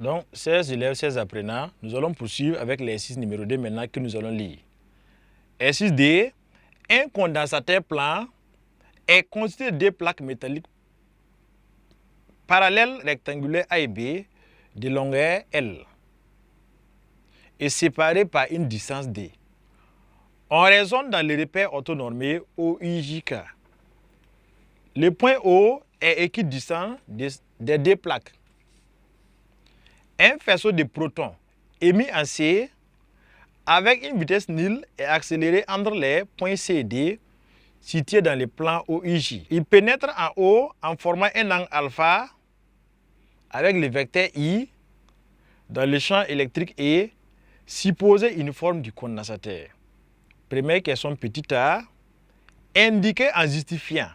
Donc, chers élèves, chers apprenants, nous allons poursuivre avec l'exercice numéro 2 maintenant que nous allons lire. Exercice D. Un condensateur plan est constitué de deux plaques métalliques parallèles rectangulaires A et B de longueur L et séparées par une distance D. On raisonne dans le repère orthonormé OIJK. Le point O est équidistant des deux plaques. Un faisceau de protons émis en C avec une vitesse nulle est accéléré entre les points C et D situés dans le plan OIJ. Il pénètre en O en formant un angle alpha avec le vecteur I dans le champ électrique E supposé uniforme du condensateur. Première question petit a, indiqué en justifiant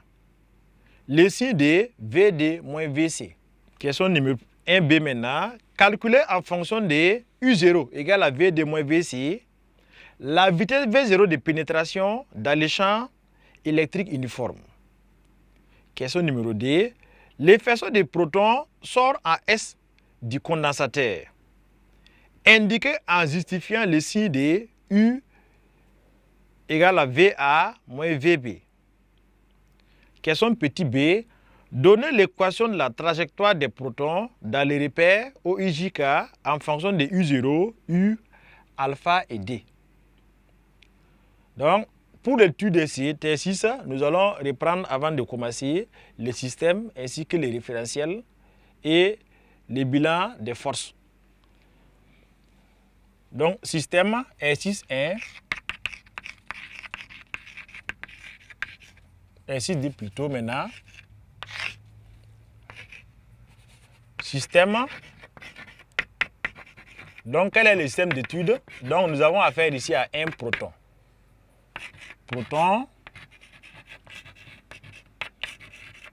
le signe de VD moins VC. Question numéro 1B maintenant. Calculer en fonction de U0 égale à VD moins VC la vitesse V0 de pénétration dans le champ électrique uniforme. Question numéro 2. Le faisceau de protons sort en S du condensateur. Indiqué en justifiant le signe de U égale à VA moins VB. Question petit b. Donner l'équation de la trajectoire des protons dans les repères OIJK en fonction de U0, U, alpha et D. Donc, pour l'étude de ces exercices, nous allons reprendre avant de commencer le système ainsi que les référentiels et les bilans des forces. Donc, système exercice 1. Exercice dit plutôt maintenant. Système. Donc, quel est le système d'étude? Donc, nous avons affaire ici à un proton. Proton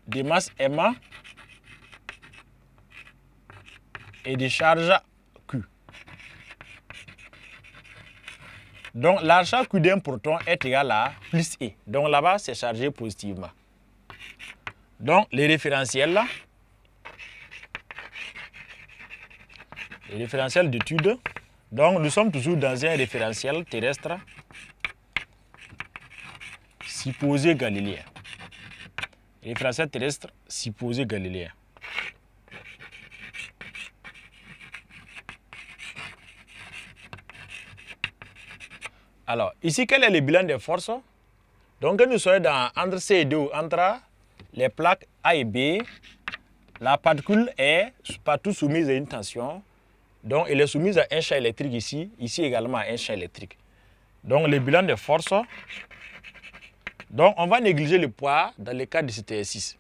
de masse M et de charge Q. Donc, la charge Q d'un proton est égale à plus E. Donc, là-bas, c'est chargé positivement. Donc, les référentiels. Les référentiels d'étude. Donc, nous sommes toujours dans un référentiel terrestre supposé galiléen. Référentiel terrestre supposé galiléen. Alors, ici, quel est le bilan des forces? Donc, nous sommes entre C et D, entre les plaques A et B. La particule est partout soumise à une tension. Donc, elle est soumise à un champ électrique ici, ici également à un champ électrique. Donc, le bilan des forces. Donc, on va négliger le poids dans le cas de cet exercice.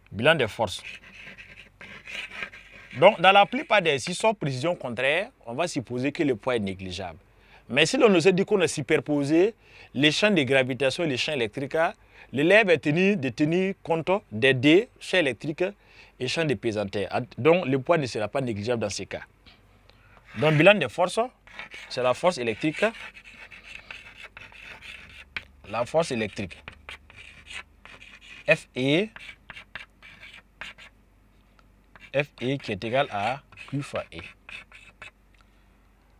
Bilan des forces. Donc, dans la plupart des exercices, sans précision contraire, on va supposer que le poids est négligeable. Mais si l'on nous a dit qu'on a superposé les champs de gravitation et les champs électriques, l'élève est tenu de tenir compte des deux champs électriques et champs de pesanteur. Donc, le poids ne sera pas négligeable dans ces cas. Donc, bilan des forces, c'est la force électrique. La force électrique. FE. FE qui est égal à Q fois E.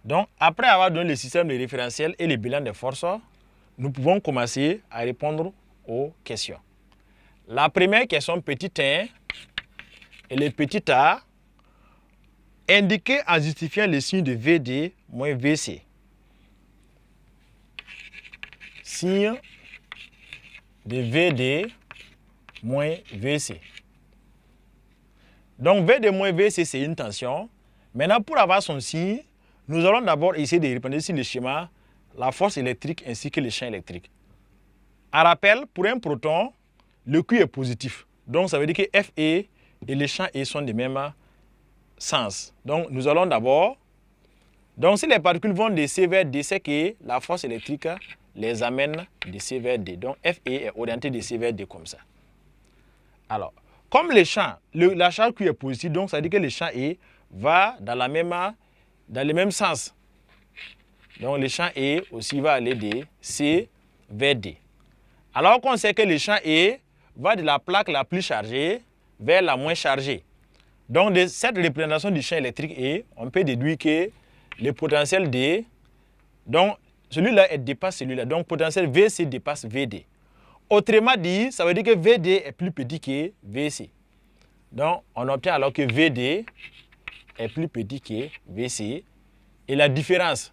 Donc, après avoir donné le système de référentiel et le bilan des forces, nous pouvons commencer à répondre aux questions. La première question, petit 1, et le petit a, indiqué en justifiant le signe de VD moins VC. Signe de VD moins VC. Donc, VD moins VC, c'est une tension. Maintenant, pour avoir son signe, nous allons d'abord essayer de reprendre sur le schéma la force électrique ainsi que le champ électrique. En rappel, pour un proton, le Q est positif. Donc, ça veut dire que FE et le champ E sont du même sens. Donc, nous allons d'abord... Donc, si les particules vont de C vers D, c'est que la force électrique les amène de C vers D. Donc, FE est orienté de C vers D comme ça. Alors, comme le champ, la charge Q est positive, donc ça veut dire que le champ E va dans le même sens. Donc, le champ E aussi va aller de C vers D. Alors qu'on sait que le champ E va de la plaque la plus chargée vers la moins chargée. Donc, de cette représentation du champ électrique E, on peut déduire que le potentiel D, donc celui-là dépasse celui-là. Donc, potentiel VC dépasse VD. Autrement dit, ça veut dire que VD est plus petit que VC. Donc, on obtient alors que VD est plus petit que VC. Et la différence,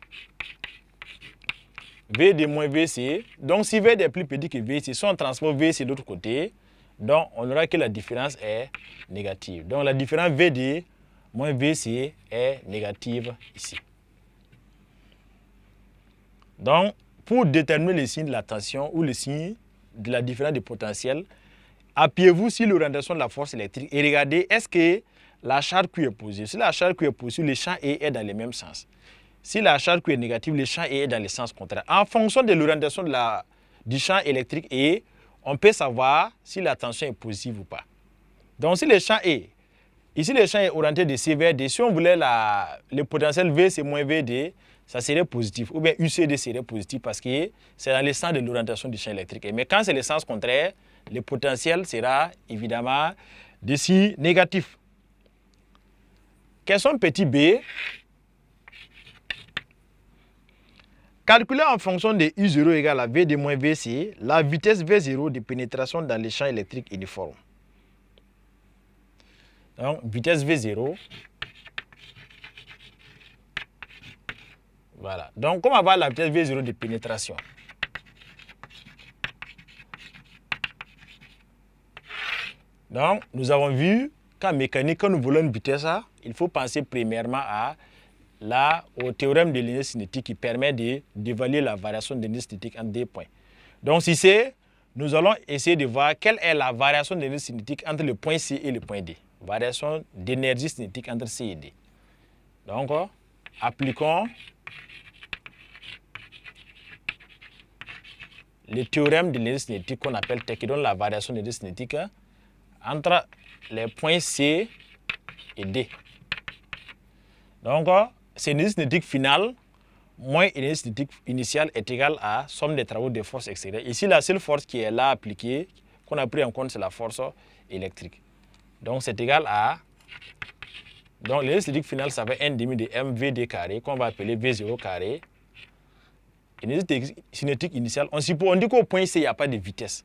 VD moins VC, donc si VD est plus petit que VC, si on transpose VC de l'autre côté, donc on aura que la différence est négative. Donc la différence VD moins VC est négative ici. Donc, pour déterminer le signe de la tension ou le signe de la différence de potentiel, appuyez-vous sur l'orientation de la force électrique et regardez est-ce que la charge Q est positive. Si la charge Q est positive, le champ E est dans le même sens. Si la charge Q est négative, le champ E est dans le sens contraire. En fonction de l'orientation du champ électrique E, on peut savoir si la tension est positive ou pas. Donc, si le champ E, ici le champ est orienté de C vers D, si on voulait le potentiel VC moins VD, ça serait positif. Ou bien UCD serait positif parce que c'est dans le sens de l'orientation du champ électrique. Mais quand c'est le sens contraire, le potentiel sera évidemment de signe négatif. Question petit b. Calculer en fonction de U0 égale à VD moins VC la vitesse V0 de pénétration dans les champs électriques uniformes. Donc, vitesse V0. Voilà. Donc, comment avoir la vitesse V0 de pénétration? Donc, nous avons vu qu'en mécanique, quand nous voulons une vitesse, il faut penser premièrement au théorème de l'énergie cinétique qui permet d'évaluer la variation de l'énergie cinétique entre deux points. Donc, si c'est, nous allons essayer de voir quelle est la variation de l'énergie cinétique entre le point C et le point D. Variation d'énergie cinétique entre C et D. Donc, appliquons le théorème de l'énergie cinétique qu'on appelle T, qui donne la variation de l'énergie cinétique entre les points C et D. Donc, c'est l'énergie cinétique finale moins l'énergie cinétique initiale est égale à somme des travaux de force extérieure. Ici, la seule force qui est là appliquée, qu'on a pris en compte, c'est la force électrique. Donc, c'est égal à... Donc, l'énergie cinétique finale, ça fait 1 demi de mVd carré, qu'on va appeler V0 carré. L'énergie cinétique initiale, on dit qu'au point C, il n'y a pas de vitesse.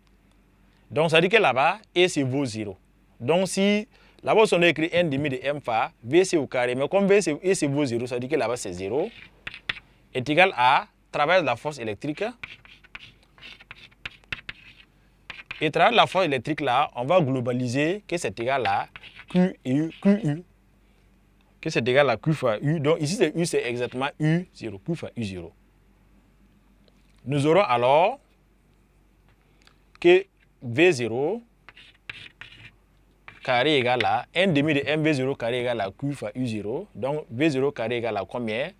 Donc, ça veut dire que là-bas, E, c'est vaut 0. Donc, si là-bas, on a écrit 1 demi de m fois Vc au carré, mais comme E, c'est vaut 0, ça veut dire que là-bas, c'est 0, est égal à, travers la force électrique. Et travers la force électrique, là, on va globaliser que c'est égal à QU. Que c'est égal à Q fois U. Donc, ici, U, c'est exactement U0, Q fois U0. Nous aurons alors que V0 carré égale à 1 demi de mV0 carré égale à Q fois U0. Donc, V0 carré égale à combien?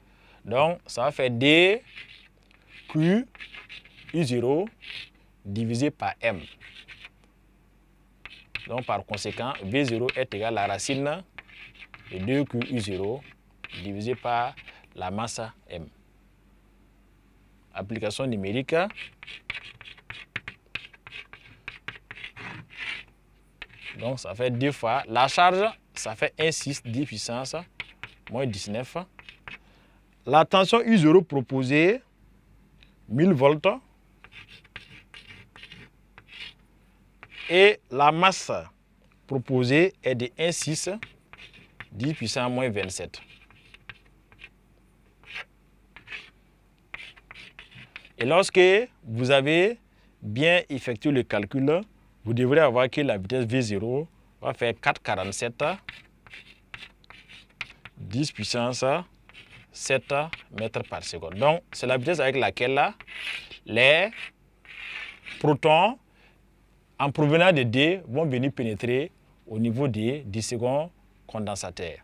Donc, ça va faire D Q U0 divisé par M. Donc, par conséquent, V0 est égal à la racine de 2Q U0 divisé par la masse M. Application numérique. Donc, ça fait 2 fois. La charge, ça fait 1,6 10 puissance moins 19. La tension U0 proposée, 1000 volts. Et la masse proposée est de 1,6 10 puissance moins 27. Et lorsque vous avez bien effectué le calcul, vous devrez avoir que la vitesse V0 va faire 4,47 10 puissance 7 mètres par seconde. Donc, c'est la vitesse avec laquelle les protons, en provenant de D, vont venir pénétrer au niveau du second condensateur.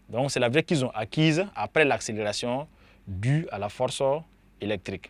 Donc, c'est la vitesse qu'ils ont acquise après l'accélération due à la force électrique.